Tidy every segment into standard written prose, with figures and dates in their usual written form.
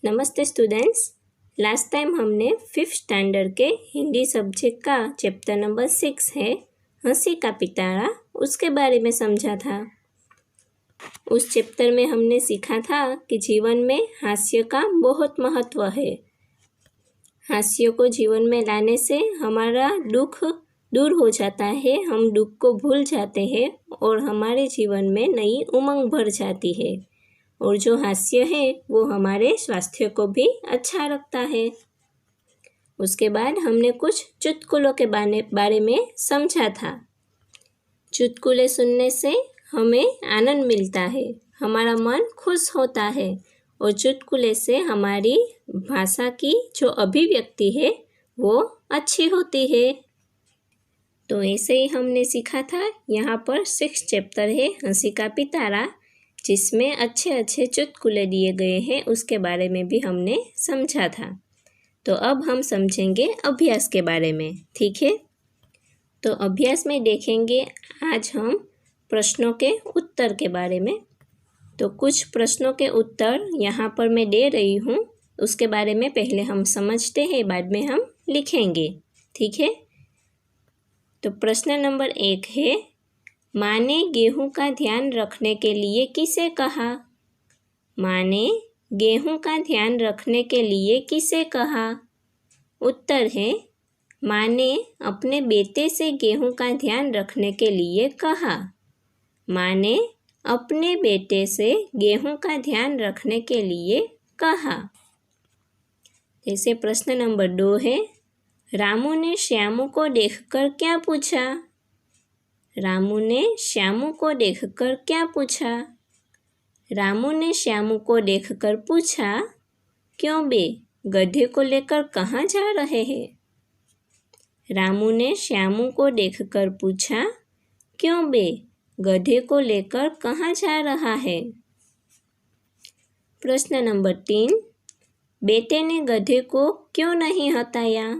नमस्ते students. Last time हमने 5th standard के हिंदी सब्जेक्ट का चैप्टर नंबर 6 है हंसी का पिटारा, उसके बारे में समझा था। उस चैप्टर में हमने सीखा था कि जीवन में हास्य का बहुत महत्व है। हास्य को जीवन में लाने से हमारा दुख दूर हो जाता है, हम दुख को भूल जाते हैं और हमारे जीवन में नई उमंग भर जाती है। और जो हास्य है वो हमारे स्वास्थ्य को भी अच्छा रखता है। उसके बाद हमने कुछ चुटकुलों के बारे में समझा था। चुटकुले सुनने से हमें आनंद मिलता है, हमारा मन खुश होता है और चुटकुले से हमारी भाषा की जो अभिव्यक्ति है वो अच्छी होती है। तो ऐसे ही हमने सीखा था। यहाँ पर 6th चैप्टर है हंसी का पिटारा, जिसमें अच्छे अच्छे चुटकुले दिए गए हैं, उसके बारे में भी हमने समझा था। तो अब हम समझेंगे अभ्यास के बारे में, ठीक है। तो अभ्यास में देखेंगे आज हम प्रश्नों के उत्तर के बारे में। तो कुछ प्रश्नों के उत्तर यहाँ पर मैं दे रही हूँ, उसके बारे में पहले हम समझते हैं, बाद में हम लिखेंगे, ठीक है। तो प्रश्न नंबर 1 है, माँ ने गेहूँ का ध्यान रखने के लिए किसे कहा? माँ ने गेहूँ का ध्यान रखने के लिए किसे कहा? उत्तर है, माँ ने अपने बेटे से गेहूँ का ध्यान रखने के लिए कहा। माँ ने अपने बेटे से गेहूँ का ध्यान रखने के लिए कहा। जैसे प्रश्न नंबर 2 है, रामू ने श्यामू को देखकर क्या पूछा? रामू ने श्यामू को देखकर क्या पूछा? रामू ने श्यामू को देखकर पूछा, क्यों बे, गधे को लेकर कहाँ जा रहे हैं? रामू ने श्यामू को देखकर पूछा, क्यों बे, गधे को लेकर कहाँ जा रहा है? प्रश्न नंबर 3, बेटे ने गधे को क्यों नहीं हटाया?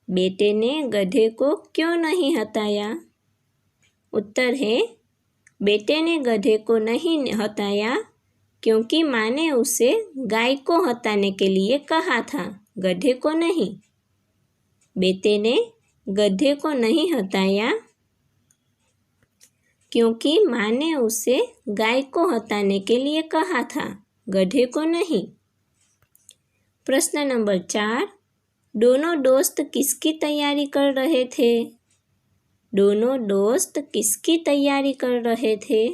बेटे ने गधे को क्यों नहीं हटाया? उत्तर है, बेटे ने गधे को नहीं हटाया क्योंकि माँ ने उसे गाय को हटाने के लिए कहा था, गधे को नहीं। बेटे ने गधे को नहीं हटाया क्योंकि माँ ने उसे गाय को हटाने के लिए कहा था, गधे को नहीं। प्रश्न नंबर 4, दोनों दोस्त किसकी तैयारी कर रहे थे? दोनों दोस्त किसकी तैयारी कर रहे थे?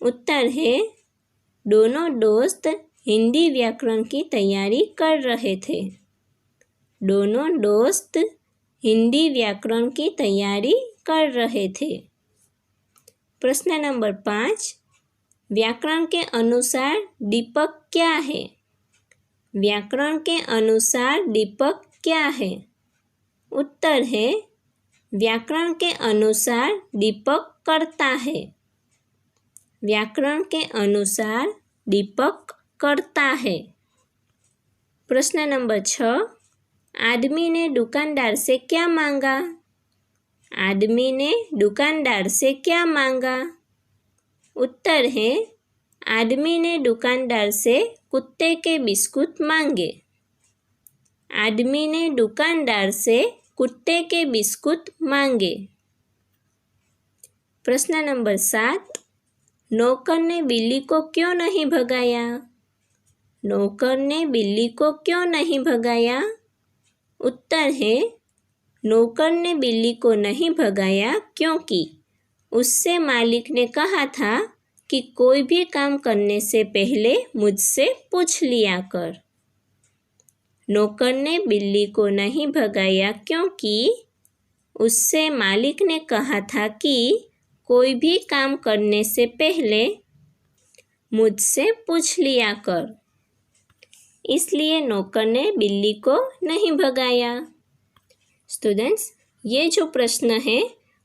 उत्तर है, दोनों दोस्त हिंदी व्याकरण की तैयारी कर रहे थे। दोनों दोस्त हिंदी व्याकरण की तैयारी कर रहे थे। प्रश्न नंबर 5, व्याकरण के अनुसार दीपक क्या है? व्याकरण के अनुसार दीपक क्या है? उत्तर है, व्याकरण के अनुसार दीपक करता है। व्याकरण के अनुसार दीपक करता है। प्रश्न नंबर 6, आदमी ने दुकानदार से क्या मांगा? आदमी ने दुकानदार से क्या मांगा? उत्तर है, आदमी ने दुकानदार से कुत्ते के बिस्कुट मांगे। आदमी ने दुकानदार से कुत्ते के बिस्कुट मांगे। प्रश्न नंबर 7, नौकर ने बिल्ली को क्यों नहीं भगाया? नौकर ने बिल्ली को क्यों नहीं भगाया? उत्तर है, नौकर ने बिल्ली को नहीं भगाया क्योंकि उससे मालिक ने कहा था कि कोई भी काम करने से पहले मुझसे पूछ लिया कर। नौकर ने बिल्ली को नहीं भगाया क्योंकि उससे मालिक ने कहा था कि कोई भी काम करने से पहले मुझसे पूछ लिया कर, इसलिए नौकर ने बिल्ली को नहीं भगाया। स्टूडेंट्स, ये जो प्रश्न है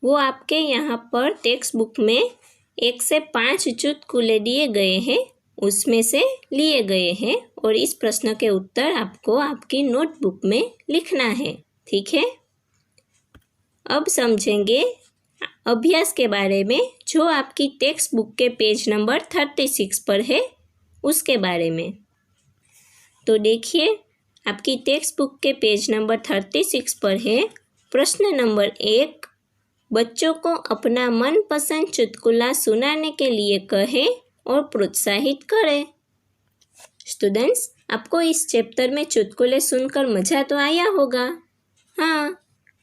वो आपके यहाँ पर टेक्स्ट बुक में 1 से 5 चुटकुले दिए गए हैं, उसमें से लिए गए हैं और इस प्रश्न के उत्तर आपको आपकी नोटबुक में लिखना है, ठीक है। अब समझेंगे अभ्यास के बारे में, जो आपकी टेक्स्ट बुक के पेज नंबर 36 पर है, उसके बारे में। तो देखिए आपकी टेक्स्ट बुक के पेज नंबर 36 पर है प्रश्न नंबर 1। बच्चों को अपना मनपसंद चुटकुला सुनाने के लिए कहें और प्रोत्साहित करें। स्टूडेंट्स, आपको इस चैप्टर में चुटकुले सुनकर मज़ा तो आया होगा। हाँ,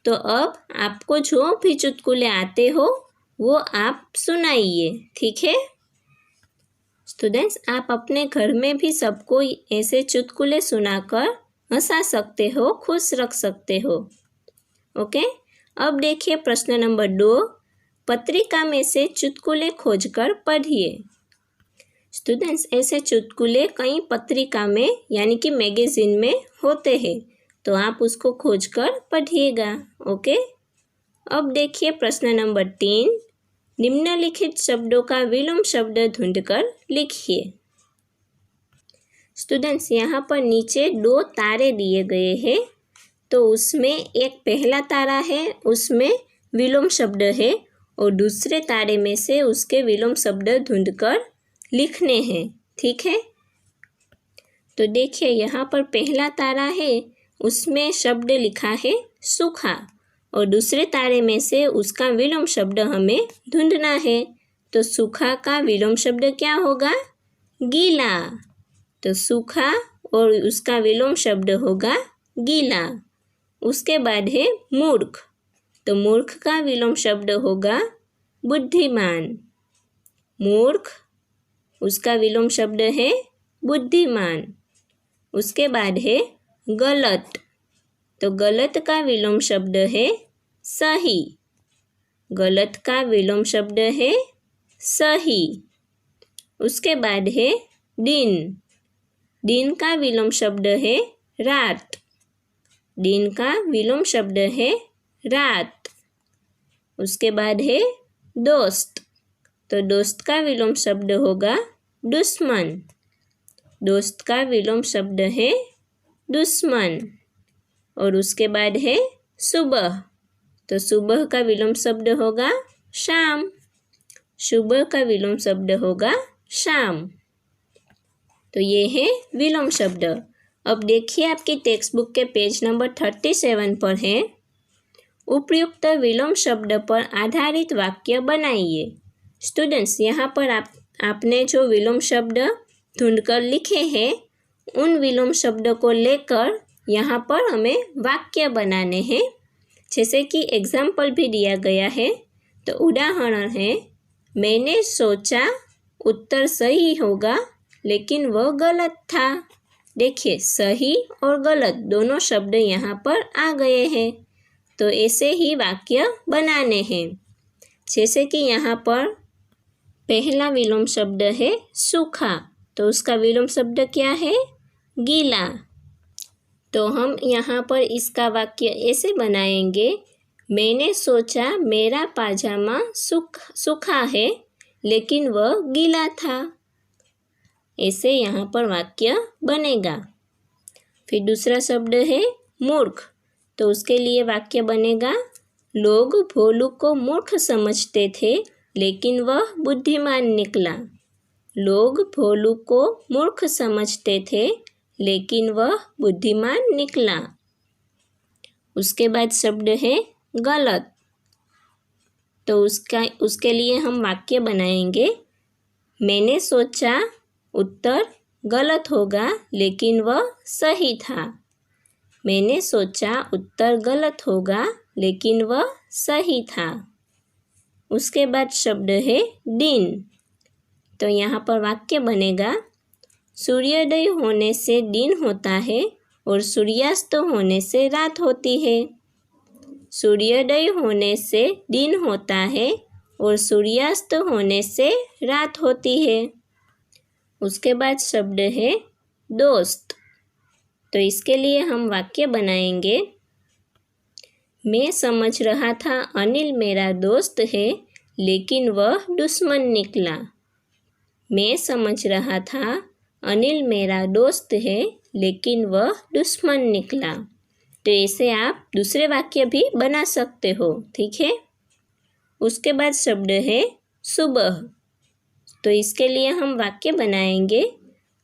तो अब आपको जो भी चुटकुले आते हो वो आप सुनाइए, ठीक है। स्टूडेंट्स, आप अपने घर में भी सबको ऐसे चुटकुले सुनाकर हंसा सकते हो, खुश रख सकते हो। ओके, अब देखिए प्रश्न नंबर 2। पत्रिका में से चुटकुले खोजकर पढ़िए। स्टूडेंट्स, ऐसे चुटकुले कई पत्रिका में यानी कि मैगज़ीन में होते हैं, तो आप उसको खोजकर पढ़िएगा। ओके, अब देखिए प्रश्न नंबर 3। निम्नलिखित शब्दों का विलोम शब्द ढूंढकर लिखिए। स्टूडेंट्स, यहाँ पर नीचे 2 तारे दिए गए हैं, तो उसमें एक पहला तारा है, उसमें विलोम शब्द है और दूसरे तारे में से उसके विलोम शब्द ढूंढकर लिखने हैं, ठीक है। तो देखिए यहाँ पर पहला तारा है, उसमें शब्द लिखा है सूखा और दूसरे तारे में से उसका विलोम शब्द हमें ढूंढना है। तो सूखा का विलोम शब्द क्या होगा? गीला। तो सूखा और उसका विलोम शब्द होगा गीला। उसके बाद है मूर्ख, तो मूर्ख का विलोम शब्द होगा बुद्धिमान। मूर्ख, उसका विलोम शब्द है बुद्धिमान। उसके बाद है गलत, तो गलत का विलोम शब्द है सही। गलत का विलोम शब्द है सही। उसके बाद है दिन, दिन का विलोम शब्द है रात। दिन का विलोम शब्द है रात। उसके बाद है दोस्त, तो दोस्त का विलोम शब्द होगा दुश्मन। दोस्त का विलोम शब्द है दुश्मन। और उसके बाद है सुबह, तो सुबह का विलोम शब्द होगा शाम। सुबह का विलोम शब्द होगा शाम। तो ये है विलोम शब्द। अब देखिए आपकी टेक्स्ट बुक के पेज नंबर 37 पर है उपयुक्त विलोम शब्द पर आधारित वाक्य बनाइए। स्टूडेंट्स, यहाँ पर आपने जो विलोम शब्द ढूंढकर लिखे हैं उन विलोम शब्द को लेकर यहाँ पर हमें वाक्य बनाने हैं। जैसे कि एग्जाम्पल भी दिया गया है, तो उदाहरण है मैंने सोचा उत्तर सही होगा लेकिन वह गलत था। देखिए सही और गलत दोनों शब्द यहाँ पर आ गए हैं, तो ऐसे ही वाक्य बनाने हैं। जैसे कि यहाँ पर पहला विलोम शब्द है सूखा, तो उसका विलोम शब्द क्या है? गीला। तो हम यहाँ पर इसका वाक्य ऐसे बनाएंगे, मैंने सोचा मेरा पाजामा सूखा है लेकिन वह गीला था। ऐसे यहाँ पर वाक्य बनेगा। फिर दूसरा शब्द है मूर्ख, तो उसके लिए वाक्य बनेगा लोग भोलू को मूर्ख समझते थे लेकिन वह बुद्धिमान निकला। लोग भोलू को मूर्ख समझते थे लेकिन वह बुद्धिमान निकला। उसके बाद शब्द है गलत, तो उसके लिए हम वाक्य बनाएंगे मैंने सोचा उत्तर गलत होगा लेकिन वह सही था। मैंने सोचा उत्तर गलत होगा लेकिन वह सही था। उसके बाद शब्द है दिन, तो यहाँ पर वाक्य बनेगा सूर्योदय होने से दिन होता है और सूर्यास्त होने से रात होती है। सूर्योदय होने से दिन होता है और सूर्यास्त होने से रात होती है। उसके बाद शब्द है दोस्त, तो इसके लिए हम वाक्य बनाएंगे मैं समझ रहा था अनिल मेरा दोस्त है लेकिन वह दुश्मन निकला। मैं समझ रहा था अनिल मेरा दोस्त है लेकिन वह दुश्मन निकला। तो ऐसे आप दूसरे वाक्य भी बना सकते हो, ठीक है। उसके बाद शब्द है सुबह, तो इसके लिए हम वाक्य बनाएंगे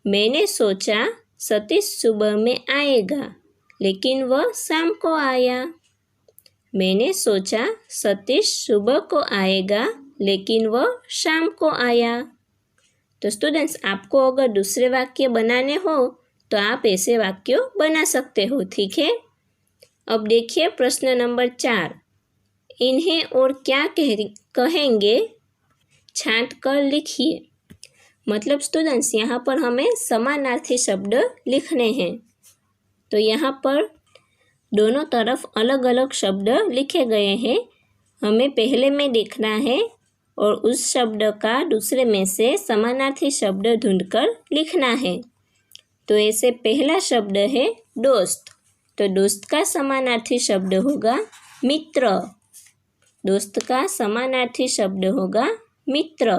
मैंने सोचा सतीश सुबह में आएगा लेकिन वह शाम को आया। मैंने सोचा सतीश सुबह को आएगा लेकिन वह शाम को आया। तो स्टूडेंट्स, आपको अगर दूसरे वाक्य बनाने हो तो आप ऐसे वाक्य बना सकते हो, ठीक है। अब देखिए प्रश्न नंबर 4। इन्हें और क्या कहेंगे छांट कर लिखिए। मतलब स्टूडेंट्स, यहाँ पर हमें समानार्थी शब्द लिखने हैं। तो यहाँ पर दोनों तरफ अलग अलग शब्द लिखे गए हैं। हमें पहले में देखना है और उस शब्द का दूसरे में से समानार्थी शब्द ढूंढकर लिखना है। तो ऐसे पहला शब्द है दोस्त। तो दोस्त का समानार्थी शब्द होगा मित्र। दोस्त का समानार्थी शब्द होगा मित्र।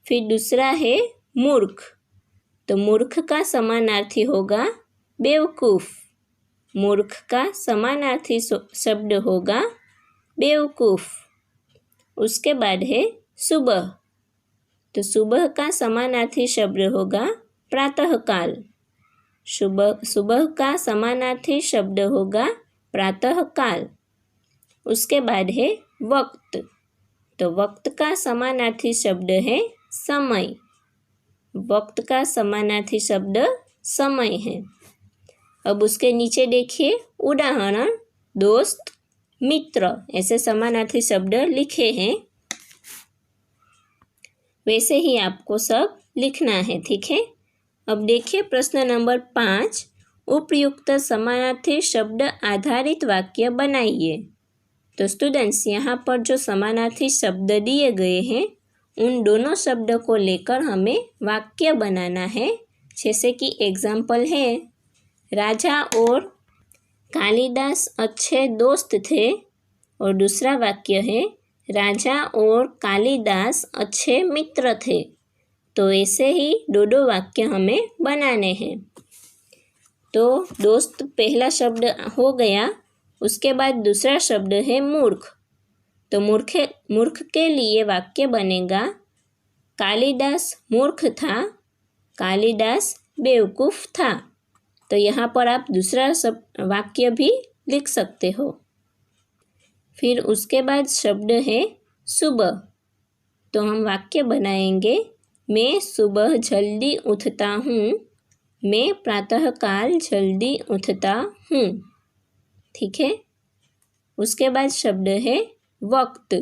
फिर दूसरा है मूर्ख। तो मूर्ख का समानार्थी होगा बेवकूफ़। मूर्ख का समानार्थी शब्द होगा बेवकूफ़। उसके बाद है सुबह। तो सुबह का समानार्थी शब्द होगा प्रातःकाल। सुबह का समानार्थी शब्द होगा प्रातःकाल। उसके बाद है वक्त। तो वक्त का समानार्थी शब्द है समय। वक्त का समानार्थी शब्द समय है। अब उसके नीचे देखिए उदाहरण दोस्त, मित्र, ऐसे समानार्थी शब्द लिखे हैं। वैसे ही आपको सब लिखना है, ठीक है। अब देखिए प्रश्न नंबर 5। उपयुक्त समानार्थी शब्द आधारित वाक्य बनाइए। तो स्टूडेंट्स, यहाँ पर जो समानार्थी शब्द दिए गए हैं उन दोनों शब्दों को लेकर हमें वाक्य बनाना है। जैसे कि एग्जाम्पल है, राजा और कालिदास अच्छे दोस्त थे। और दूसरा वाक्य है, राजा और कालिदास अच्छे मित्र थे। तो ऐसे ही दो वाक्य हमें बनाने हैं। तो दोस्त पहला शब्द हो गया। उसके बाद दूसरा शब्द है मूर्ख। तो मूर्ख के लिए वाक्य बनेगा कालिदास मूर्ख था, कालिदास बेवकूफ़ था। तो यहाँ पर आप दूसरा वाक्य भी लिख सकते हो। फिर उसके बाद शब्द है सुबह। तो हम वाक्य बनाएंगे, मैं सुबह जल्दी उठता हूँ, मैं प्रातःकाल जल्दी उठता हूँ, ठीक है। उसके बाद शब्द है वक्त।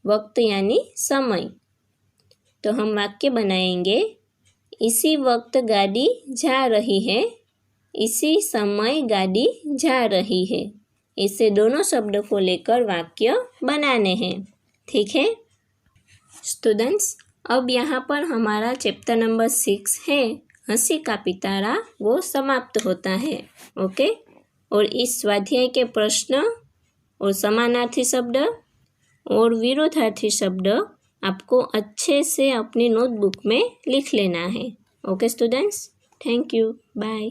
वक्त यानी समय। तो हम वाक्य बनाएंगे, इसी वक्त गाड़ी जा रही है, इसी समय गाड़ी जा रही है। इसे दोनों शब्दों को लेकर वाक्य बनाने हैं, ठीक है स्टूडेंट्स। अब यहाँ पर हमारा चैप्टर नंबर 6 है हंसी का पिटारा, वो समाप्त होता है। ओके। और इस स्वाध्याय के प्रश्न और समानार्थी शब्द और विरोधार्थी शब्द आपको अच्छे से अपनी नोटबुक में लिख लेना है। Okay students, thank you, bye.